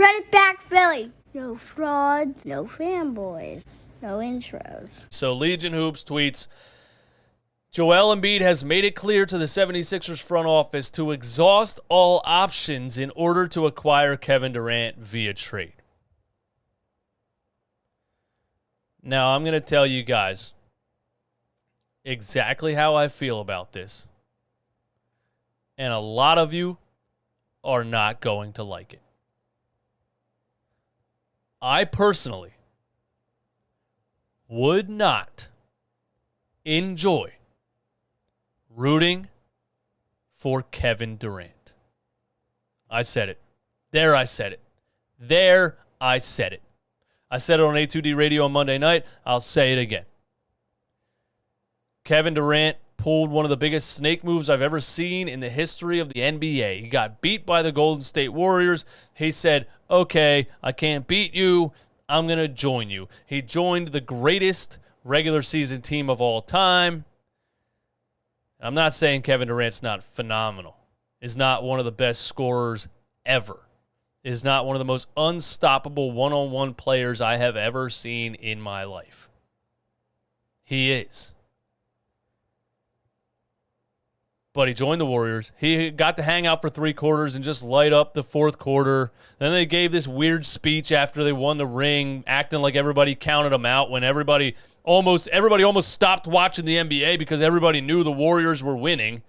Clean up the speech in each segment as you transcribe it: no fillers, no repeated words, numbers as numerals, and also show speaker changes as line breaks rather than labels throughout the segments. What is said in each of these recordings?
Run it back, Philly. No frauds, no fanboys, no intros.
So Legion Hoops tweets, Joel Embiid has made it clear to the 76ers front office to exhaust all options in order to acquire Kevin Durant via trade. Now, I'm going to tell you guys exactly how I feel about this. And a lot of you are not going to like it. I personally would not enjoy rooting for Kevin Durant. I said it. There I said it. There I said it. I said it on A2D Radio on Monday night. I'll say it again. Kevin Durant pulled one of the biggest snake moves I've ever seen in the history of the NBA. He got beat by the Golden State Warriors. He said, okay, I can't beat you. I'm going to join you. He joined the greatest regular season team of all time. I'm not saying Kevin Durant's not phenomenal. Is not one of the best scorers ever. Is not one of the most unstoppable one-on-one players I have ever seen in my life. He is. But he joined the Warriors. He got to hang out for 3 quarters and just light up the 4th quarter. Then they gave this weird speech after they won the ring, acting like everybody counted them out when everybody almost stopped watching the NBA because everybody knew the Warriors were winning,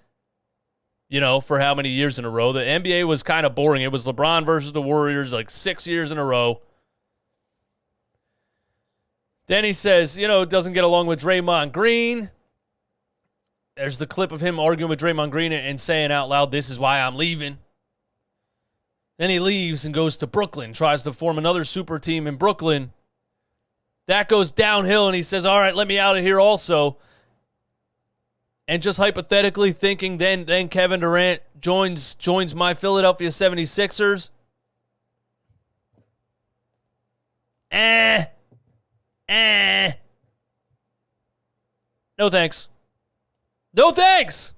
you know, for how many years in a row. The NBA was kind of boring. It was LeBron versus the Warriors like 6 years in a row. Then he says, you know, doesn't get along with Draymond Green. There's the clip of him arguing with Draymond Green and saying out loud, this is why I'm leaving. Then he leaves and goes to Brooklyn, tries to form another super team in Brooklyn. That goes downhill, and he says, all right, let me out of here also. And just hypothetically thinking then Kevin Durant joins my Philadelphia 76ers. No thanks. No thanks.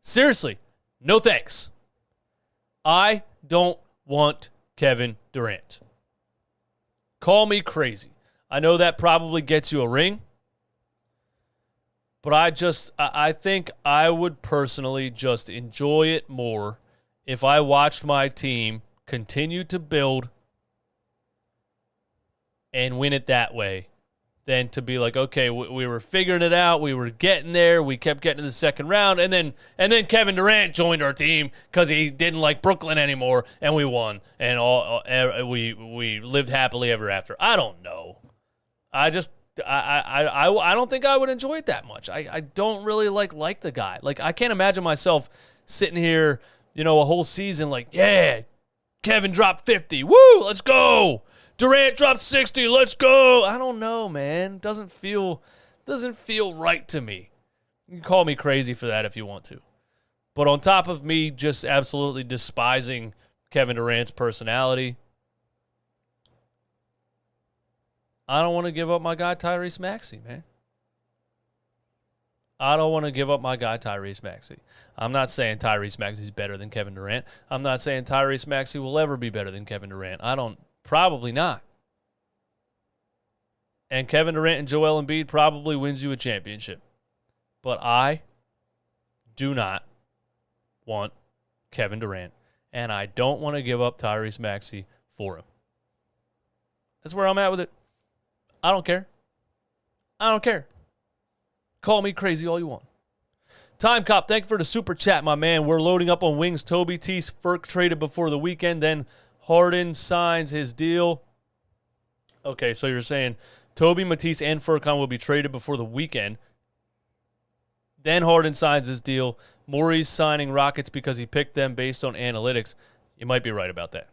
Seriously, no thanks. I don't want Kevin Durant. Call me crazy. I know that probably gets you a ring. But I think I would personally just enjoy it more if I watched my team continue to build and win it that way than to be like, okay, we were figuring it out, we were getting there, we kept getting to the second round, and then Kevin Durant joined our team because he didn't like Brooklyn anymore, and we won, and we lived happily ever after. I don't know. I don't think I would enjoy it that much. I don't really like the guy. Like, I can't imagine myself sitting here, you know, a whole season like, yeah, Kevin dropped 50. Woo, let's go. Durant dropped 60. Let's go. I don't know, man. Doesn't feel right to me. You can call me crazy for that if you want to. But on top of me just absolutely despising Kevin Durant's personality, I don't want to give up my guy Tyrese Maxey, man. I don't want to give up my guy Tyrese Maxey. I'm not saying Tyrese Maxey is better than Kevin Durant. I'm not saying Tyrese Maxey will ever be better than Kevin Durant. Probably not. And Kevin Durant and Joel Embiid probably wins you a championship. But I do not want Kevin Durant. And I don't want to give up Tyrese Maxey for him. That's where I'm at with it. I don't care. I don't care. Call me crazy all you want. Time Cop, thank you for the super chat, my man. We're loading up on wings. Toby Tease, Ferk traded before the weekend, then Harden signs his deal. Okay, so you're saying Toby, Matisse, and Furkan will be traded before the weekend. Then Harden signs his deal. Morey's signing Rockets because he picked them based on analytics. You might be right about that.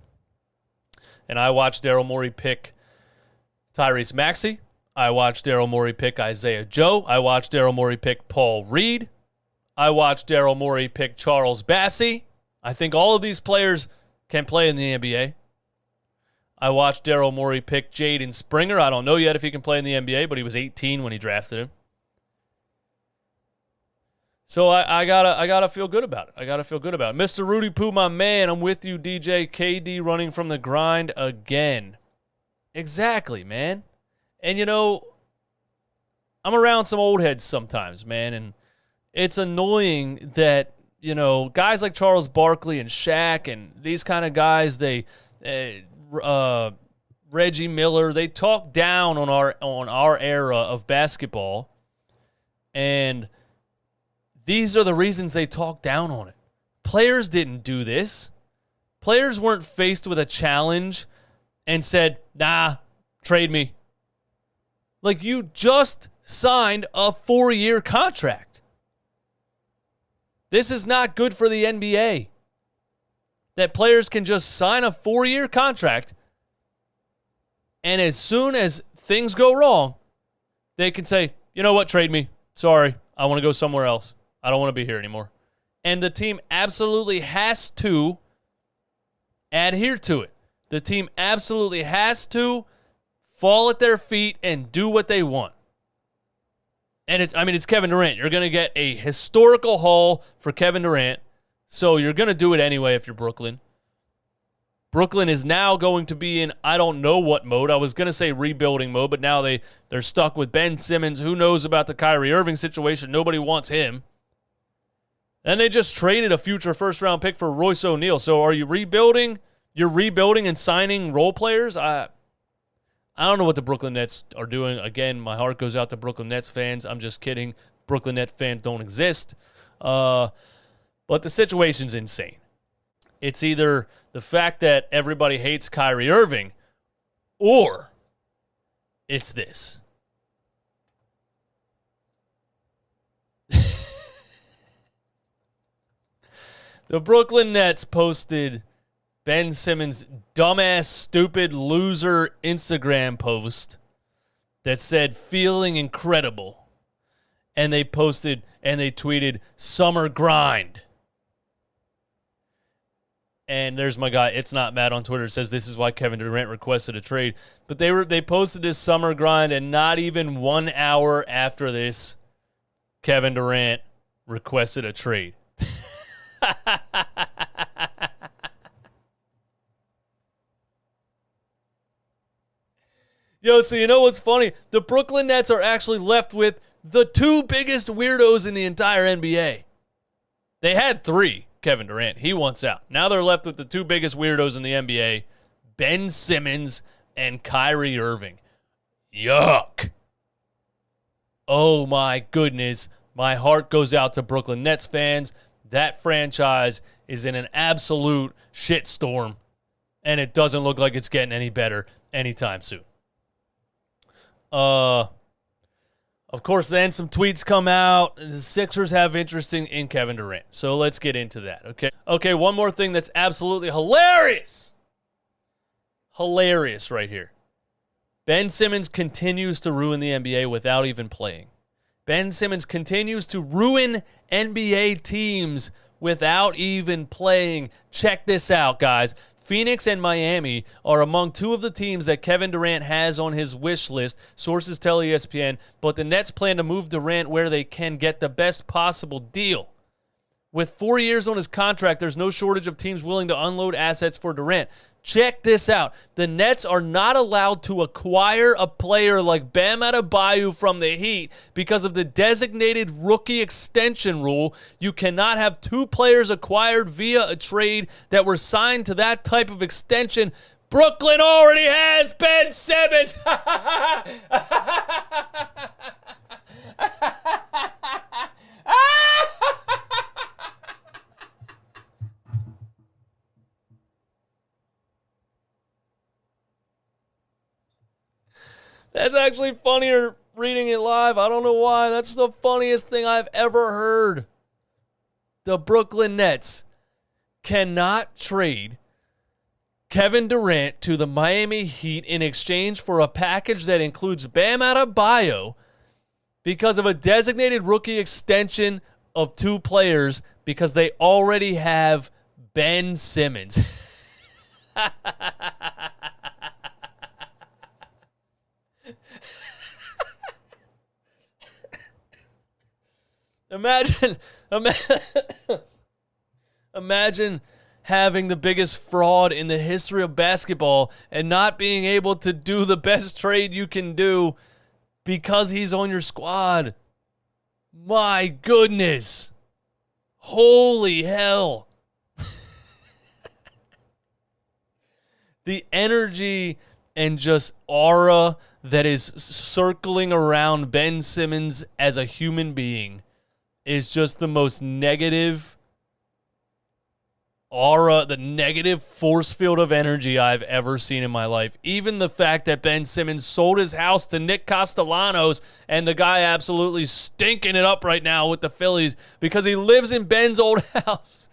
And I watched Daryl Morey pick Tyrese Maxey. I watched Daryl Morey pick Isaiah Joe. I watched Daryl Morey pick Paul Reed. I watched Daryl Morey pick Charles Bassey. I think all of these players can play in the NBA. I watched Daryl Morey pick Jaden Springer. I don't know yet if he can play in the NBA, but he was 18 when he drafted him. So I gotta feel good about it. I gotta feel good about it. Mr. Rudy Poo, my man, I'm with you, DJ. KD running from the grind again. Exactly, man. And you know, I'm around some old heads sometimes, man, and it's annoying that, you know, guys like Charles Barkley and Shaq and these kind of guys, Reggie Miller, they talk down on our era of basketball, and these are the reasons they talk down on it. Players didn't do this. Players weren't faced with a challenge and said, nah, trade me. Like, you just signed a 4-year contract. This is not good for the NBA. That players can just sign a 4-year contract, and as soon as things go wrong, they can say, you know what, trade me. Sorry, I want to go somewhere else. I don't want to be here anymore. And the team absolutely has to adhere to it. The team absolutely has to fall at their feet and do what they want. And it's Kevin Durant. You're going to get a historical haul for Kevin Durant, so you're going to do it anyway if you're Brooklyn. Brooklyn is now going to be in I don't know what mode. I was going to say rebuilding mode, but now they're stuck with Ben Simmons. Who knows about the Kyrie Irving situation? Nobody wants him. And they just traded a future first-round pick for Royce O'Neal. So are you rebuilding? You're rebuilding and signing role players? I don't know what the Brooklyn Nets are doing. Again, my heart goes out to Brooklyn Nets fans. I'm just kidding. Brooklyn Nets fans don't exist. But the situation's insane. It's either the fact that everybody hates Kyrie Irving, or it's this. The Brooklyn Nets posted Ben Simmons' dumbass, stupid, loser Instagram post that said, feeling incredible. And they posted and they tweeted, summer grind. And there's my guy, It's Not Matt on Twitter, says this is why Kevin Durant requested a trade. But they posted this summer grind, and not even 1 hour after this, Kevin Durant requested a trade. Yo, so you know what's funny? The Brooklyn Nets are actually left with the two biggest weirdos in the entire NBA. They had three. Kevin Durant, he wants out. Now they're left with the two biggest weirdos in the NBA, Ben Simmons and Kyrie Irving. Yuck. Oh my goodness. My heart goes out to Brooklyn Nets fans. That franchise is in an absolute shitstorm, and it doesn't look like it's getting any better anytime soon. Of course, then some tweets come out. The Sixers have interest in Kevin Durant. So let's get into that, okay? Okay, one more thing that's absolutely hilarious. Hilarious right here. Ben Simmons continues to ruin the NBA without even playing. Ben Simmons continues to ruin NBA teams without even playing. Check this out, guys. Phoenix and Miami are among two of the teams that Kevin Durant has on his wish list, sources tell ESPN, but the Nets plan to move Durant where they can get the best possible deal. With 4 years on his contract, there's no shortage of teams willing to unload assets for Durant. Check this out. The Nets are not allowed to acquire a player like Bam Adebayo from the Heat because of the designated rookie extension rule. You cannot have two players acquired via a trade that were signed to that type of extension. Brooklyn already has Ben Simmons. That's actually funnier reading it live. I don't know why. That's the funniest thing I've ever heard. The Brooklyn Nets cannot trade Kevin Durant to the Miami Heat in exchange for a package that includes Bam Adebayo because of a designated rookie extension of two players because they already have Ben Simmons. Imagine, imagine having the biggest fraud in the history of basketball and not being able to do the best trade you can do because he's on your squad. My goodness. Holy hell. The energy and just aura that is circling around Ben Simmons as a human being is just the most negative aura, the negative force field of energy I've ever seen in my life. Even the fact that Ben Simmons sold his house to Nick Castellanos and the guy absolutely stinking it up right now with the Phillies because he lives in Ben's old house.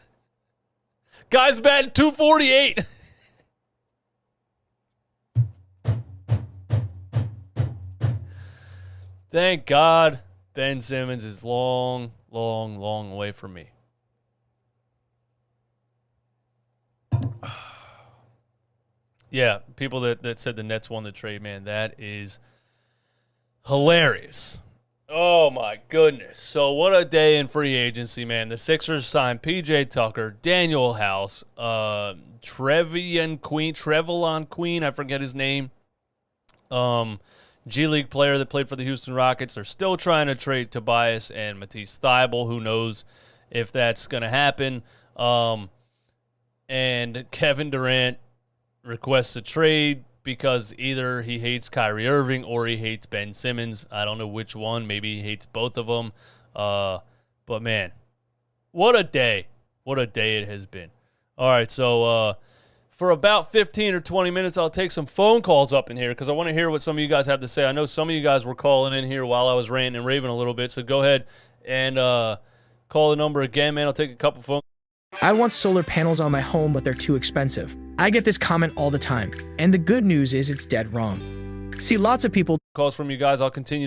Guy's batting .248. Thank God Ben Simmons is long, long, long away from me. Yeah, people that said the Nets won the trade, man, that is hilarious. Oh, my goodness. So what a day in free agency, man. The Sixers signed P.J. Tucker, Danuel House, Trevelin Queen, I forget his name. G League player that played for the Houston Rockets. They're still trying to trade Tobias and Matisse Thybulle. Who knows if that's going to happen. And Kevin Durant requests a trade because either he hates Kyrie Irving or he hates Ben Simmons. I don't know which one. Maybe he hates both of them. But, man, what a day. What a day it has been. All right, so for about 15 or 20 minutes, I'll take some phone calls up in here because I want to hear what some of you guys have to say. I know some of you guys were calling in here while I was ranting and raving a little bit, so go ahead and call the number again, man. I'll take a couple phone.
I want solar panels on my home, but they're too expensive. I get this comment all the time, and the good news is it's dead wrong. See, lots of people
calls from you guys. I'll continue to